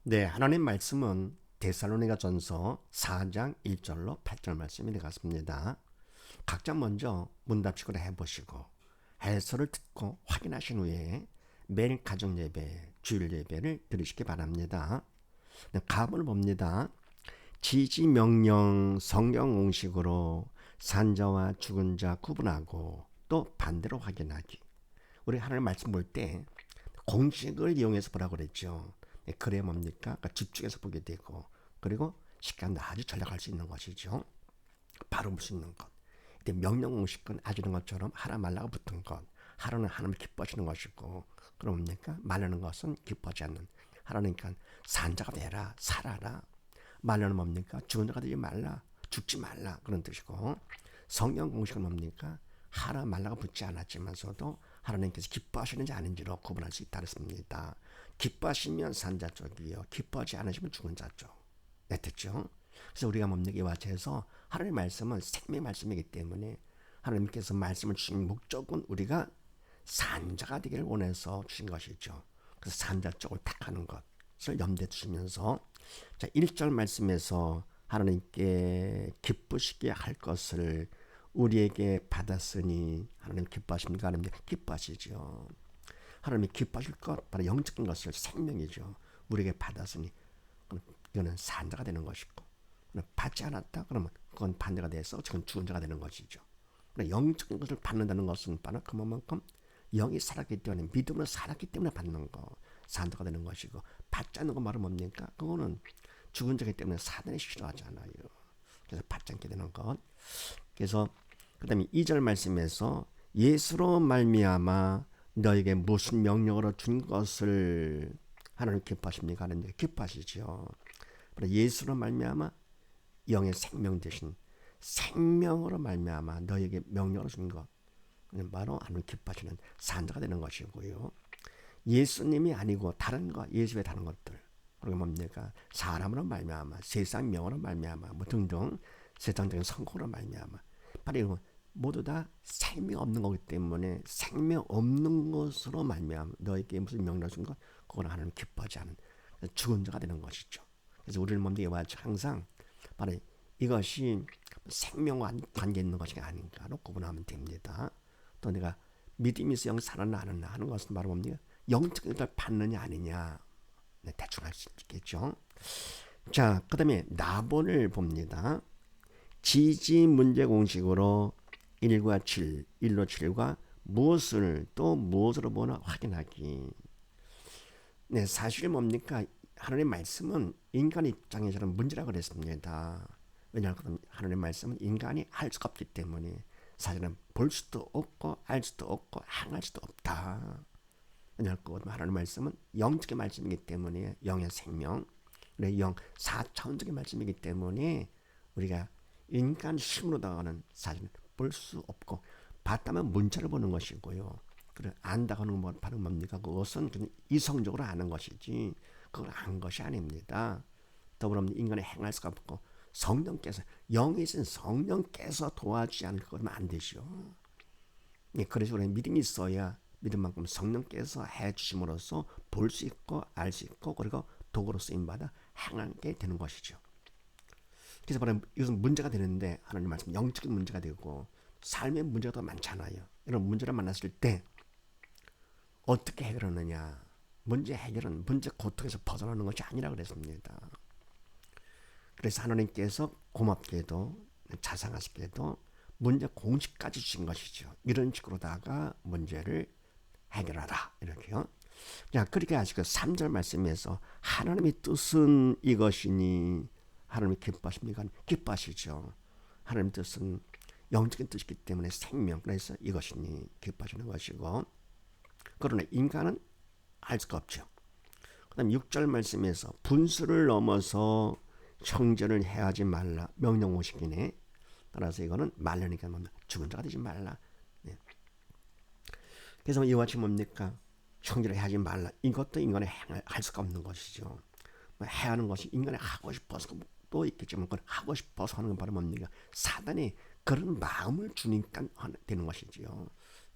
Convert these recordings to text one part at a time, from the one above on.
네, 하나님 말씀은 데살로니가전서 4장 1절로 8절 말씀이 되겠습니다. 각자 먼저 문답식으로 해보시고 해설을 듣고 확인하신 후에 매일 가정 예배, 주일 예배를 드리시기 바랍니다. 네, 가문을 봅니다. 지지 명령 성경 공식으로 산자와 죽은 자 구분하고 또 반대로 확인하기. 우리 하나님 말씀 볼 때 공식을 이용해서 보라고 그랬죠. 그래 뭡니까? 그러니까 집중해서 보게 되고 그리고 시간도 아주 절약할 수 있는 것이죠. 바로 볼 수 있는 것. 근데 명령 공식은 아주는 것처럼 하라 말라가 붙은 것. 하라는 하나님을 기뻐하시는 것이고 그럽니까? 말하는 것은 기뻐하지 않는. 하라니까 산자가 되라, 살아라. 말하는 뭡니까? 죽은 자가 되지 말라, 죽지 말라 그런 뜻이고 성경 공식은 뭡니까? 하라 말라가 붙지 않았지만서도 하나님께서 기뻐하시는지 아닌지로 구분할 수 있다 그랬습니다. 기뻐하시면 산자 쪽이요, 기뻐하지 않으시면 죽은 자 쪽. 네, 됐죠? 그래서 우리가 뭡니까? 이와 같이해서 하나님의 말씀은 생명의 말씀이기 때문에 하나님께서 말씀을 주신 목적은 우리가 산자가 되기를 원해서 주신 것이죠. 그래서 산자 쪽을 택하는 것을 염두에 두시면서 자, 1절 말씀에서 하나님께 기쁘시게 할 것을 우리에게 받았으니 하나님 기뻐하십니까? 하나님 기뻐하시죠. 하나님이 기뻐하실 것 바로 영적인 것을 생명이죠. 우리에게 받았으니 이거는 산자가 되는 것이고 받지 않았다 그러면 그건 반대가 돼서 지금 죽은 자가 되는 것이죠. 영적인 것을 받는다는 것은 바로 그만큼 영이 살았기 때문에 믿음으로 살았기 때문에 받는 거 산자가 되는 것이고 받지 않는 거 말은 뭡니까? 그거는 죽은 자이기 때문에 사단이 싫어하잖아요. 그래서 받지 않게 되는 것. 그래서 그 다음에 2절 말씀에서 예수로 말미암아 너에게 무슨 명령으로 준 것을 하나님 기뻐하십니까? 하는데 기뻐하시죠. 예수로 말미암아 영의 생명 되신 생명으로 말미암아 너에게 명령으로 준 것. 바로 하나님 기뻐하시는 산자가 되는 것이고요. 예수님이 아니고 다른 것, 예수 외 다른 것들. 그리고 뭡니까? 사람으로 말미암아, 세상 명으로 말미암아, 뭐 등등 세상적인 성공으로 말미암아. 바로 이런 모두 다 생명 없는 거기 때문에 생명 없는 것으로 말미암아 너에게 무슨 명령을 준 것, 그건 하나님 기뻐하지 않은 죽은 자가 되는 것이죠. 그래서 우리는 뭡니까? 항상 바로 이것이 생명과 관계 있는 것이 아닌가로 구분하면 됩니다. 또 내가 믿음이 있어 영 살아나느냐 하는 것은 바로 뭡니까? 영적인 것을 받느냐 아니냐. 네, 대충 할 수 있겠죠. 자, 그 다음에 나본을 봅니다. 지지 문제 공식으로 1과 7, 1로 7과 무엇을 또 무엇으로 보나 확인하기. 네, 사실 뭡니까? 하나님의 말씀은 인간 입장에서는 문제라고 그랬습니다. 왜냐하면 하나님의 말씀은 인간이 할 수가 없기 때문에 사실은 볼 수도 없고 알 수도 없고 행할 수도 없다. 왜냐하면 하나님의 말씀은 영적인 말씀이기 때문에 영의 생명, 영 4차원적인 말씀이기 때문에 우리가 인간 힘으로 다가가는 사실은 볼 수 없고 봤다면 문자를 보는 것이고요. 그래 안다고 하는 건 바로 뭡니까? 그것은 그냥 이성적으로 아는 것이지 그걸 안 것이 아닙니다. 더불어 인간의 행할 수가 없고 성령께서 영이신 성령께서 도와주지 않을 거면 안 되죠. 그래서 우리 믿음이 있어야 믿음만큼 성령께서 해주심으로써 볼 수 있고 알 수 있고 그리고 도구로 쓰임받아 행하게 되는 것이죠. 그래서 바로 이것은 문제가 되는데 하나님 말씀 영적인 문제가 되고 삶의 문제가 더 많잖아요. 이런 문제를 만났을 때 어떻게 해결하느냐. 문제 해결은 문제 고통에서 벗어나는 것이 아니라 그랬습니다. 그래서 하나님께서 고맙게도 자상하시게도 문제 공식까지 주신 것이죠. 이런 식으로다가 문제를 해결하라 이렇게요. 자, 그렇게 하시고 3절 말씀에서 하나님의 뜻은 이것이니 하나님이 기뻐하십니까? 기뻐하시죠. 하나님의 뜻은 영적인 뜻이기 때문에 생명, 그래서 이것이니 기뻐하시는 것이고 그러나 인간은 알 수가 없죠. 그 다음 6절 말씀에서 분수를 넘어서 형제를 해하지 말라 명령 오시기네. 따라서 이거는 말려니까 뭡니까? 죽은 자가 되지 말라. 네. 그래서 이와 같이 뭡니까? 형제를 해하지 말라. 이것도 인간이 할 수가 없는 것이죠. 해하는 것이 인간이 하고 싶어서 또 있겠지만 그걸 하고 싶어서 하는 건 바로 뭡니까? 사단이 그런 마음을 주니까 되는 것이지요.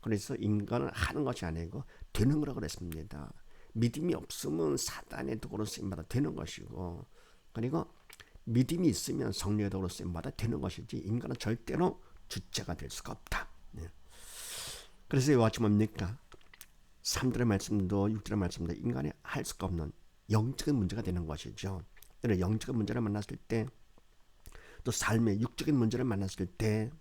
그래서 인간은 하는 것이 아니고 되는 거라고 그랬습니다. 믿음이 없으면 사단의 도구로 쓰임받아 되는 것이고, 그리고 믿음이 있으면 성령의 도구로 쓰임받아 되는 것이지 인간은 절대로 주체가 될 수가 없다. 네. 그래서 이와 같이 뭡니까? 3절의 말씀도 6절의 말씀도 인간이 할 수가 없는 영적인 문제가 되는 것이죠. 이런 영적인 문제를 만났을 때, 또 삶의 육적인 문제를 만났을 때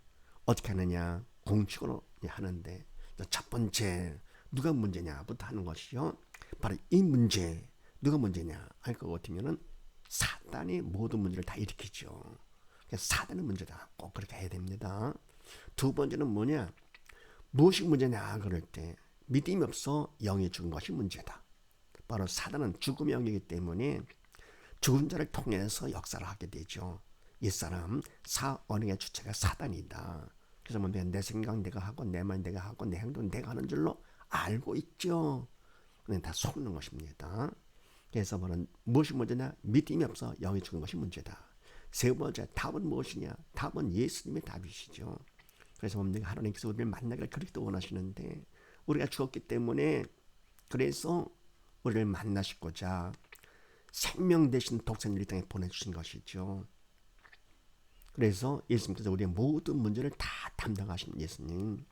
어떻게 하느냐? 공식으로 하는데, 첫 번째 누가 문제냐부터 하는 것이요. 바로 이 문제, 누가 문제냐 할 것 같으면은 사단이 모든 문제를 다 일으키죠. 사단의 문제다. 꼭 그렇게 해야 됩니다. 두 번째는 뭐냐? 무엇이 문제냐 그럴 때, 믿음이 없어 영이 죽은 것이 문제다. 바로 사단은 죽음의 영이기 때문에 죽은 자를 통해서 역사를 하게 되죠. 옛사람 언행의 주체가 사단이다. 그래서 뭐 내 생각 내가 하고 내 말 내가 하고 내 행동 내가 하는 줄로 알고 있죠. 그냥 다 속는 것입니다. 그래서 뭐는 무엇이 문제냐? 믿음이 없어 영이 죽은 것이 문제다. 세 번째 답은 무엇이냐? 답은 예수님의 답이시죠. 그래서 뭡니까? 하나님께서 우리를 만나기를 그렇게 원하시는데 우리가 죽었기 때문에, 그래서 우리를 만나시고자 생명 대신 독생자를 이 땅에 보내주신 것이죠. 그래서 예수님께서 우리의 모든 문제를 다 담당하신 예수님,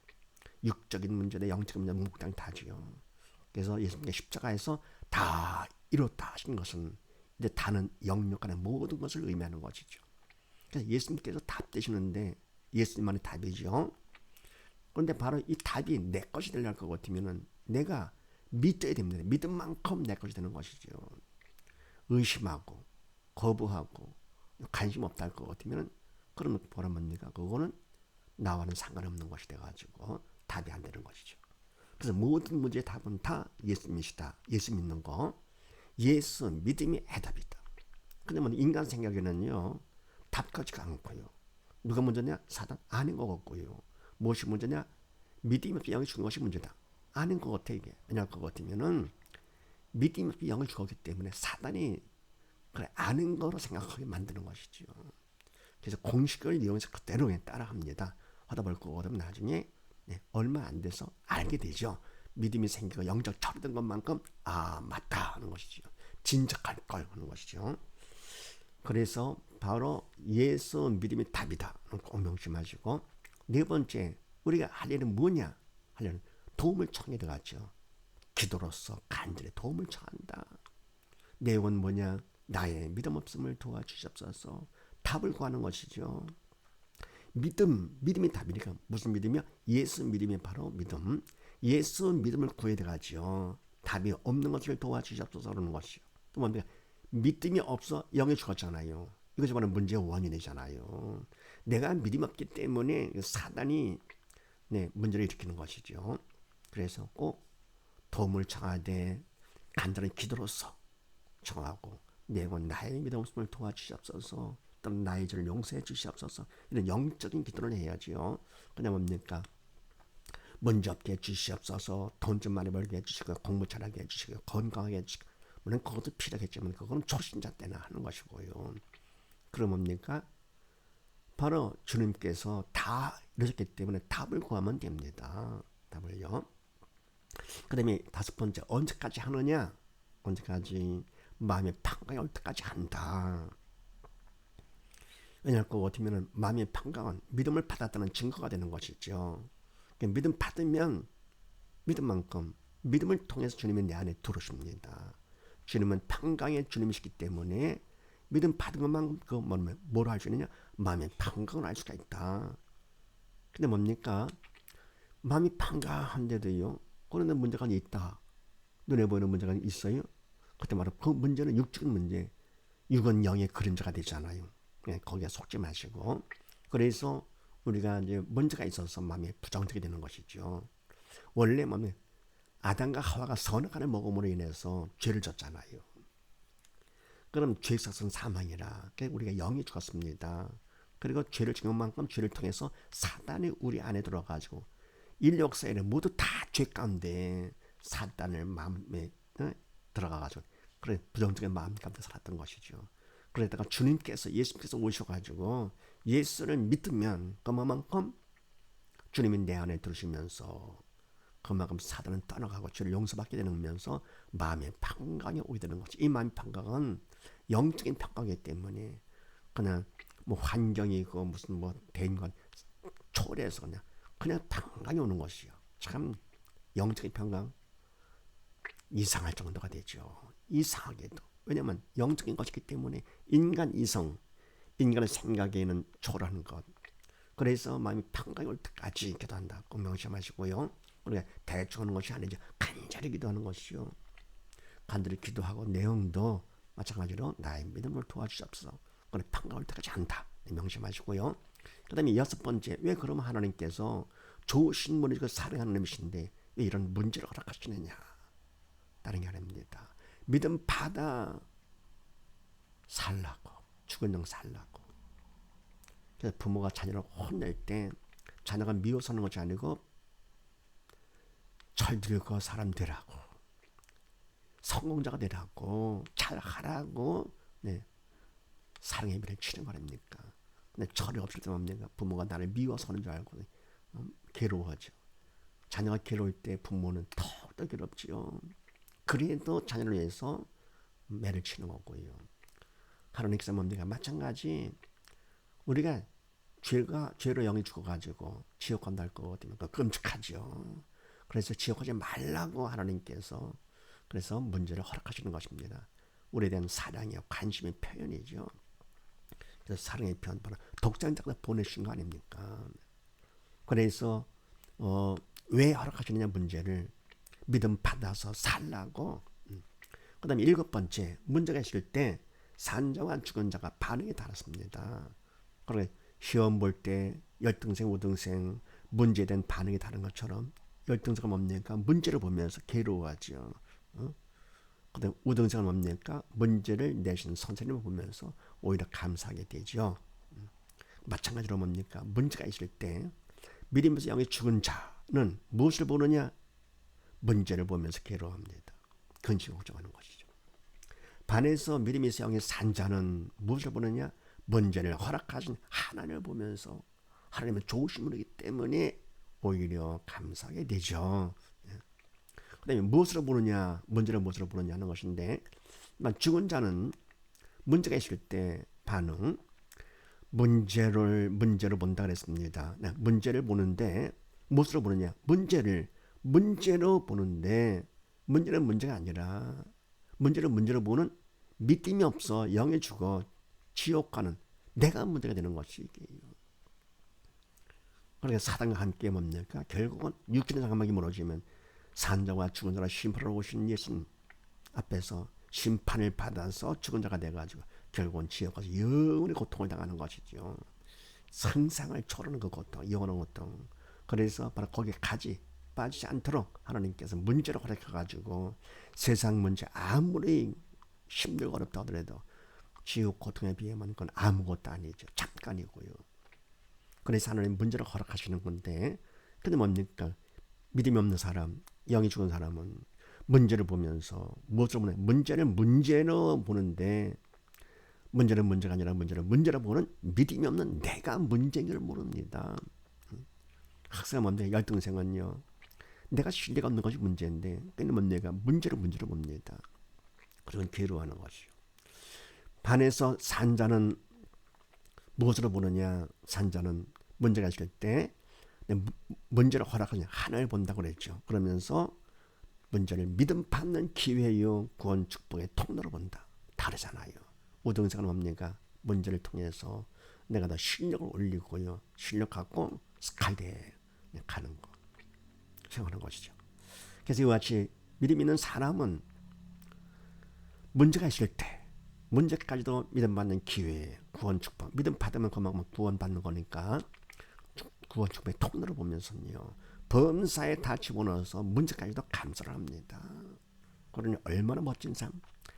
육적인 문제나 영적인 문제 묵당 다지요. 그래서 예수님께 십자가에서 다 이뤘다 하신 것은 이제 다는 영역간의 모든 것을 의미하는 것이죠. 그래서 예수님께서 답 되시는데 예수님만의 답이죠. 그런데 바로 이 답이 내 것이 되려 할 것 같으면은 내가 믿어야 됩니다. 믿은 만큼 내 것이 되는 것이죠. 의심하고 거부하고 관심 없다 할 것 같으면은, 그러면 뭐라 뭡니까? 그거는 나와는 상관없는 것이 돼가지고 답이 안 되는 것이죠. 그래서 모든 문제의 답은 다 예수님이시다. 예수 믿는 거. 예수 믿음이 해답이다. 근데 뭐 인간 생각에는요, 답 같지가 않고요. 누가 문제냐? 사단 아닌 것 같고요. 무엇이 문제냐? 믿음이 없이 영이 죽은 것이 문제다. 아닌 것 같아 이게. 왜냐할 것 같으면은 믿음이 없이 영을 죽었기 때문에 사단이 그래 아는 거로 생각하게 만드는 것이죠. 그래서 공식을 이용해서 그대로 따라합니다. 하다 볼 거거든 나중에 얼마 안 돼서 알게 되죠. 믿음이 생기고 영적 철이된 것만큼 맞다 하는 것이죠. 진작할 걸 하는 것이죠. 그래서 바로 예수 믿음이 답이다. 꼭 명심하시고, 네 번째 우리가 할 일은 뭐냐? 하려는 도움을 청해 들어가죠. 기도로서 간절히 도움을 청한다. 내용은 뭐냐? 나의 믿음 없음을 도와주시옵소서. 답을 구하는 것이죠. 믿음이 답이니까 무슨 믿음이야? 예수 믿음이 바로 믿음. 예수 믿음을 구해야 되가지요. 답이 없는 것을 도와주시옵소서 그러는 것이요. 또 뭡니까? 믿음이 없어 영이 죽었잖아요. 이것이 바로 문제의 원인이잖아요. 내가 믿음이 없기 때문에 사단이 문제를 일으키는 것이죠. 그래서 꼭 도움을 청하되 간절한 기도로서 청하고, 내건 나의 믿음 없음을 도와주시옵소서, 또는 나의 죄를 용서해 주시옵소서, 이런 영적인 기도를 해야지요. 그냥 뭡니까? 문제 없게 해주시옵소서, 돈 좀 많이 벌게 해주시고 공부 잘하게 해주시고 건강하게 해주시고, 물론 그것도 필요하겠지만 그거는 초신자 때나 하는 것이고요. 그럼 뭡니까? 바로 주님께서 다 이러셨기 때문에 답을 구하면 됩니다. 답을요. 그 다음에 다섯 번째, 언제까지 하느냐? 언제까지? 마음의 평강이 올 때까지 한다. 왜냐할 것 같으면 마음의 평강은 믿음을 받았다는 증거가 되는 것이죠. 믿음 받으면 믿음만큼, 믿음을 통해서 주님이 내 안에 들어오십니다. 주님은 평강의 주님이시기 때문에 믿음 받은 것만 뭐로 할 수 있느냐? 마음의 평강을 알 수가 있다. 근데 뭡니까? 마음이 평강한데도요, 그런데 문제가 있다. 눈에 보이는 문제가 있어요. 그때 말로 그 문제는 육적인 문제, 육은 영의 그림자가 되잖아요. 거기에 속지 마시고. 그래서 우리가 이제 문제가 있어서 마음이 부정되게 되는 것이죠. 원래 마음에 아담과 하와가 선악과를 먹음으로 인해서 죄를 졌잖아요. 그럼 죄의 삭은 사망이라. 우리가 영이 죽었습니다. 그리고 죄를 지은 만큼 죄를 통해서 사단이 우리 안에 들어가지고 인류 역사에 모두 다 죄 가운데 사단을 마음에 들어가가지고 그래 부정적인 마음 가운데 살았던 것이죠. 그러다가 주님께서 예수님께서 오셔가지고 예수를 믿으면 그만큼 주님이 내 안에 들으시면서 그만큼 사단은 떠나가고 죄를 용서받게 되면서 마음의 평강이 오게 되는 거죠. 이 마음의 평강은 영적인 평강이기 때문에 그냥 뭐 환경이고 무슨 뭐 대인관 초월해서 그냥 평강이 오는 것이요. 참 영적인 평강 이상할 정도가 되죠. 이상하게도. 왜냐하면 영적인 것이기 때문에 인간 이성, 인간의 생각에는 초월하는 것. 그래서 마음이 평강이 올 때까지 기도한다. 꼭 명심하시고요. 우리가 대충 하는 것이 아니죠. 간절히 기도하는 것이요. 간절히 기도하고 내용도 마찬가지로 나의 믿음을 도와주시옵소서. 그래 평강 올 때까지 한다. 명심하시고요. 그 다음에 6번째, 왜 그러면 하나님께서 좋으신 분이 그 사랑하는 분이신데 왜 이런 문제를 허락하시느냐. 다른 게 아닙니다. 믿음 받아 살라고, 죽은 영 살라고. 그래서 부모가 자녀를 혼낼 때 자녀가 미워서 하는 것이 아니고 철들고 사람 되라고, 성공자가 되라고, 잘하라고, 네, 사랑의 비를 치는 거 아닙니까? 근데 철이 없을 때 뭡니까? 부모가 나를 미워서 하는 줄 알고 괴로워하죠. 자녀가 괴로울 때 부모는 더욱더 괴롭지요. 그래도 자녀를 위해서 매를 치는 거고요. 하나님께서 뭡니까? 마찬가지 우리가 죄로 영이 죽어가지고 지옥 간다할 거 같으면 끔찍하죠. 그래서 지옥 가지 말라고 하나님께서 그래서 문제를 허락하시는 것입니다. 우리에 대한 사랑이요 관심의 표현이죠. 그래서 사랑의 표현 바로 독자적으로 보내신 거 아닙니까? 그래서 왜 허락하시느냐 문제를 믿음 받아서 살라고. 그 다음에 7번째 문제가 있을 때 산자와 죽은 자가 반응이 다릅니다. 그러니까 시험 볼 때 열등생, 우등생 문제에 대한 반응이 다른 것처럼 열등생은 뭡니까? 문제를 보면서 괴로워하죠. 그다음 우등생은 뭡니까? 문제를 내신 선생님을 보면서 오히려 감사하게 되죠. 마찬가지로 뭡니까? 문제가 있을 때 믿음에서 영이 죽은 자는 무엇을 보느냐? 문제를 보면서 괴로워합니다. 근심 걱정하는 것이죠. 반해서 믿음에서 영이 산 자는 무엇을 보느냐? 문제를 허락하신 하나님을 보면서 하나님은 좋으신 분이기 때문에 오히려 감사하게 되죠. 그 다음에 무엇으로 보느냐, 문제를 무엇으로 보느냐 하는 것인데, 죽은 자는 문제가 있을 때 반응, 문제를 본다 그랬습니다. 네, 문제를 보는데 무엇으로 보느냐? 문제로 보는데 문제는 문제가 아니라 문제로 보는 믿음이 없어 영에 죽어 지옥 가는 내가 문제가 되는 것이에요. 그러니까 사단과 함께 뭡니까? 결국은 육신의 상함이 무너지면 산자와 죽은 자가 심판하러 오신 예수님 앞에서 심판을 받아서 죽은 자가 돼가지고 결국은 지옥 가서 영원히 고통을 당하는 것이죠. 상상을 초월하는 그 고통, 영원한 고통. 그래서 바로 거기에 빠지지 않도록 하나님께서 문제를 허락해가지고 세상 문제 아무리 힘들고 어렵다 하더라도 지옥 고통에 비하면 그건 아무것도 아니죠. 잠깐이고요. 그래서 하나님 문제를 허락하시는 건데, 근데 뭡니까? 믿음이 없는 사람, 영이 죽은 사람은 문제를 보면서 무엇을 보냐? 문제를 문제로 보는데 문제는 문제가 아니라 문제로 보는 믿음이 없는 내가 문제인 줄 모릅니다. 학생은 뭔데? 열등생은요. 내가 신뢰가 없는 것이 문제인데 그는 내가 문제를 봅니다. 그건 괴로워하는 것이요. 반해서 산자는 무엇으로 보느냐? 산자는 문제가 있을 때 문제를 허락하냐? 하나를 본다고 그랬죠. 그러면서 문제를 믿음 받는 기회요 구원 축복의 통로로 본다. 다르잖아요. 우등생은 뭡니까? 문제를 통해서 내가 더 실력을 올리고요. 실력 갖고 스카이대에 가는 거. 생각하는 것이죠. 그래서 이와 같이 믿음 있는 사람은 문제가 있을 때 문제까지도 믿음 받는 기회, 구원 축복. 믿음 받으면 그만큼 구원 받는 거니까 구원 축복의 통로를 보면서요. 범사에 다 집어넣어서 문제까지도 감사를 합니다. 그러니 얼마나 멋진 삶,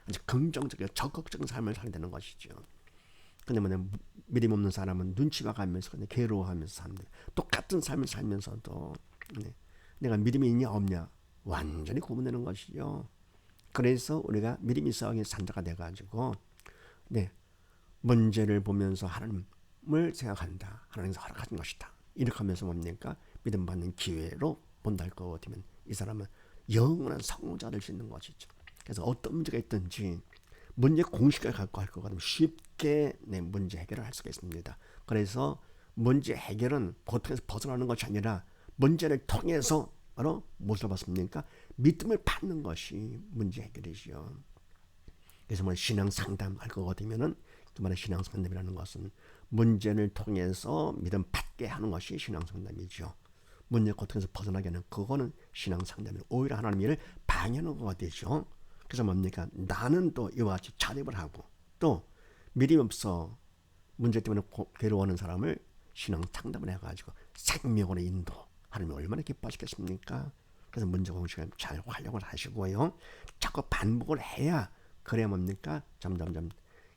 아주 긍정적이고 적극적인 삶을 살게 되는 것이죠. 근데 믿음 없는 사람은 눈치 봐가면서 그냥 괴로워하면서 삽니다. 똑같은 삶을 살면서도 내가 믿음이 있냐 없냐 완전히 구분되는 것이죠. 그래서 우리가 믿음이 있어야 산자가 돼가지고 문제를 보면서 하나님을 생각한다. 하나님께서 허락하신 것이다. 이렇게 하면서 뭡니까? 믿음 받는 기회로 본다 할 것 같으면 이 사람은 영원한 성공자가 될 수 있는 것이죠. 그래서 어떤 문제가 있든지 문제 공식을 갖고 할 것 같으면 쉽게 문제 해결을 할 수가 있습니다. 그래서 문제 해결은 고통에서 벗어나는 것이 아니라 문제를 통해서 바로 무엇을 받습니까? 믿음을 받는 것이 문제 해결이죠. 그래서 뭐 신앙 상담할 거 같으면은 그 말의 신앙 상담이라는 것은 문제를 통해서 믿음 받게 하는 것이 신앙 상담이죠. 문제 고통에서 벗어나게 하는 그거는 신앙 상담이 오히려 하나님 일을 방해하는 거가 되죠. 그래서 뭡니까? 나는 또 이와 같이 자립을 하고 또 믿음이 없어 문제 때문에 괴로워하는 사람을 신앙 상담을 해가지고 생명으로 인도 하나님이 얼마나 기뻐하시겠습니까? 그래서 문제 공식을 잘 활용을 하시고요. 자꾸 반복을 해야 그래야 뭡니까? 점점점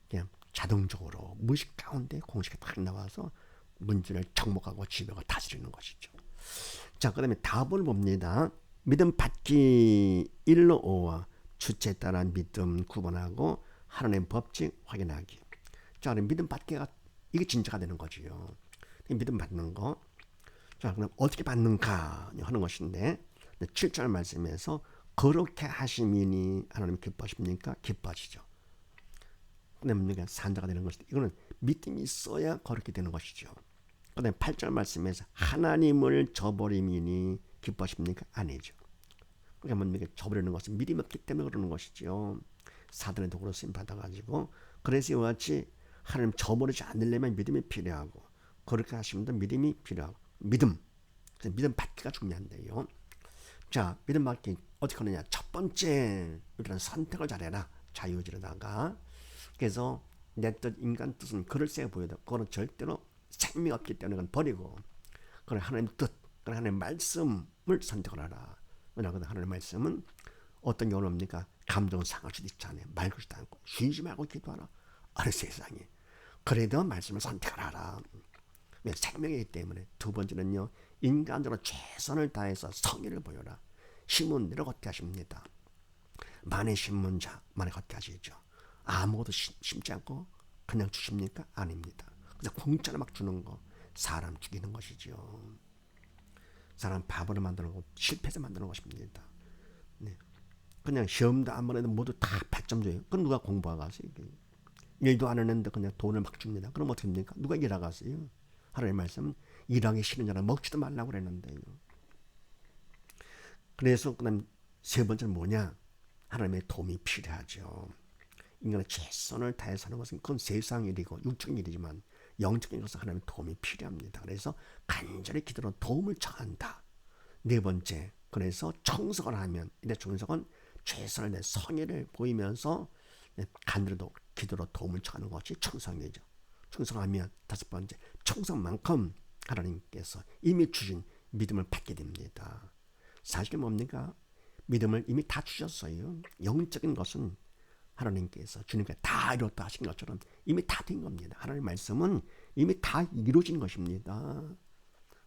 그냥 자동적으로 무의식 가운데 공식이 딱 나와서 문제를 정복하고 지배하고 다스리는 것이죠. 자, 그다음에 답을 봅니다. 믿음 받기 1로 5와 주체에 따라 믿음 구분하고 하나님의 법칙 확인하기. 자, 그럼 믿음 받기가 이게 진짜가 되는 거지요. 믿음 받는 거. 자, 그럼 어떻게 받는가 하는 것인데 7절 말씀에서 그렇게 하시미니 하나님 기뻐하십니까? 기뻐하시죠. 근데 뭡니까? 산자가 되는 것인데 이거는 믿음이 있어야 그렇게 되는 것이죠. 그다음에 8절 말씀에서 하나님을 저버리미니 기뻐하십니까? 아니죠. 그러니까 뭡니까? 저버리는 것은 믿음이 없기 때문에 그러는 것이죠. 사단의 도구로 쓰임 받아가지고 그래서 이와 같이 하나님 저버리지 않으려면 믿음이 필요하고 그렇게 하시면 믿음이 필요하고 믿음 받기가 중요한데요. 자, 믿음 받기 어떻게 하느냐? 첫 번째 일단 선택을 잘해라. 자유의지로다가 그래서 내 뜻 인간 뜻은 그럴싸해 보여도 그거는 절대로 생명 없기 때문에 그건 버리고 그래 하나님 뜻, 그래 하나님 말씀을 선택을 하라. 왜냐하면 하나님 말씀은 어떤 경우는 뭡니까? 감정은 상할 수도 있잖아요. 말 것이도 않고 쉬지 말고 기도하라. 어느 세상에 그래도 말씀을 선택하라. 왜? 생명이기 때문에. 두 번째는요. 인간적으로 최선을 다해서 성의를 보여라. 심은 대로 걷게 하십니다. 만에 심은 자 만에 걷게 하시죠. 아무것도 심지 않고 그냥 주십니까? 아닙니다. 그래서 공짜로 막 주는 거 사람 죽이는 것이죠. 사람 바보로 만드는 거 실패해서 만드는 것입니다. 네. 그냥 시험도 안 보내도 모두 다 100점 줘요. 그럼 누가 공부하겠어요? 일도 안 했는데 그냥 돈을 막 줍니다. 그럼 어떻게 됩니까? 누가 일하겠어요? 하나님의 말씀 일하기 싫은 자는 먹지도 말라고 그랬는데요. 그래서 그다음 세 번째는 뭐냐? 하나님의 도움이 필요하죠. 인간의 최선을 다해서 하는 것은 그건 세상 일이고 육적인 일이지만 영적인 것은 하나님의 도움이 필요합니다. 그래서 간절히 기도로 도움을 청한다. 네 번째, 그래서 청석을 하면 이제 청석은 최선을 내 성의를 보이면서 간절히 기도로 도움을 청하는 것이 청성이죠. 충성하면 다섯 번째, 충성만큼 하나님께서 이미 주신 믿음을 받게 됩니다. 사실 뭡니까? 믿음을 이미 다 주셨어요. 영적인 것은 하나님께서 주님께 다 이뤘다 하신 것처럼 이미 다 된 겁니다. 하나님의 말씀은 이미 다 이루어진 것입니다.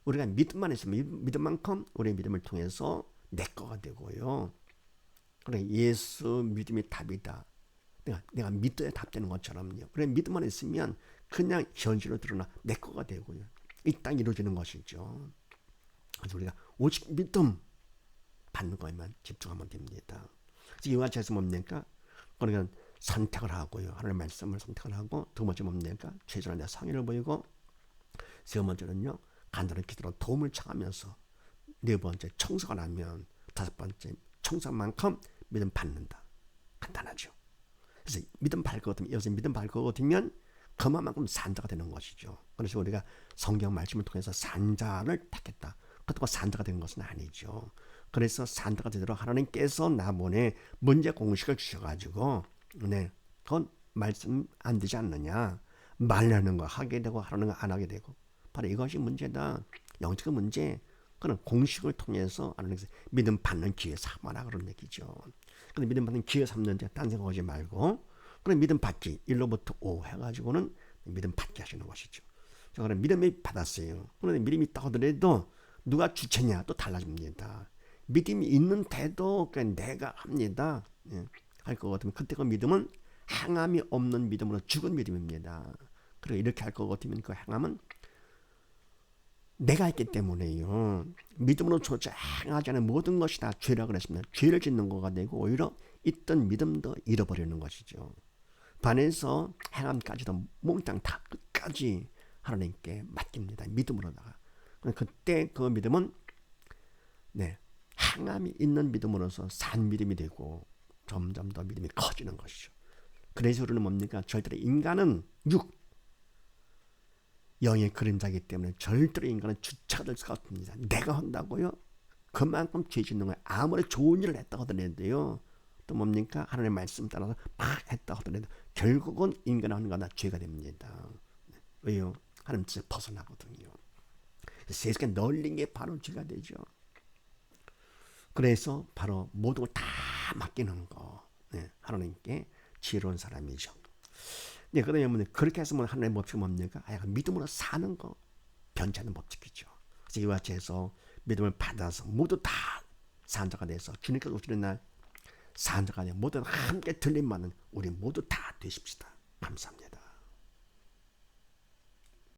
우리가 믿음만 있으면 믿음만큼 우리의 믿음을 통해서 내 거가 되고요. 그래 예수 믿음이 답이다. 내가 믿어야 답되는 것처럼요. 그래 믿음만 있으면 그냥 현실로 드러나 내 거가 되고요. 이 땅 이루어지는 것이죠. 그래서 우리가 오직 믿음 받는 것에만 집중하면 됩니다. 그래서 이와 같이 해서 뭡니까? 그러니까 선택을 하고요. 하나님의 말씀을 선택을 하고 두 번째 뭡니까? 최선을 내 성의를 보이고 세 번째는요. 간절한 기도로 도움을 청하면서 네 번째 청소가 나면 다섯 번째 청소만큼 믿음 받는다. 간단하죠. 그래서 믿음 받을 것 같으면 여기서 믿음 받을 것 같으면 그만큼 산자가 되는 것이죠. 그래서 우리가 성경 말씀을 통해서 산자를 택했다. 그렇다고 산자가 된 것은 아니죠. 그래서 산자가 되도록 하나님께서 나번에 문제 공식을 주셔가지고 그건 말씀 안 되지 않느냐. 말하는 거 하게 되고 하는 거 안 하게 되고 바로 이것이 문제다. 영적인 문제. 그런 공식을 통해서 하나님께서 믿음 받는 기회 삼아라 그런 얘기죠. 근데 믿음 받는 기회 삼는데 딴 생각하지 말고 그럼 믿음 받기 1로부터 5 해가지고는 믿음 받게 하시는 것이죠. 자, 그럼 믿음이 받았어요. 그런데 믿음이 있다 하더라도 누가 주체냐 또 달라집니다. 믿음이 있는데도 그냥 내가 합니다. 할 것 같으면 그때 그 믿음은 행함이 없는 믿음으로 죽은 믿음입니다. 그리고 이렇게 할 것 같으면 그 행함은 내가 했기 때문에요. 믿음으로 조차 행하지 않은 모든 것이 다 죄라 그랬습니다. 죄를 짓는 거가 되고 오히려 있던 믿음도 잃어버리는 것이죠. 반해서 행함까지도 몽땅 다 끝까지 하나님께 맡깁니다. 믿음으로다가. 그때 그 믿음은 행함이 있는 믿음으로서 산 믿음이 되고 점점 더 믿음이 커지는 것이죠. 그래서 우리는 뭡니까? 절대로 인간은 영의 그림자이기 때문에 절대로 인간은 주체가 될 수가 없습니다. 내가 한다고요? 그만큼 죄 짓는 거예요. 아무리 좋은 일을 했다고 하더라도요. 또 뭡니까? 하나님의 말씀 따라서 막 했다고 하더라도 결국은 인간은 하는 거나 죄가 됩니다. 왜요? 하나님 뜻을 벗어나거든요. 세상에 널린 게 바로 죄가 되죠. 그래서 바로 모든 걸 다 맡기는 거. 하나님께 지혜로운 사람이죠. 그러면 그렇게 해서 하나님의 법칙은 뭡니까? 믿음으로 사는 거. 변치 않는 법칙이죠. 그래서 이와 같이 해서 믿음을 받아서 모두 다 산자가 돼서 주님께서 오시는 날 산자가 되어 모두 함께 들림받는 우리 모두 다 되십시다. 감사합니다.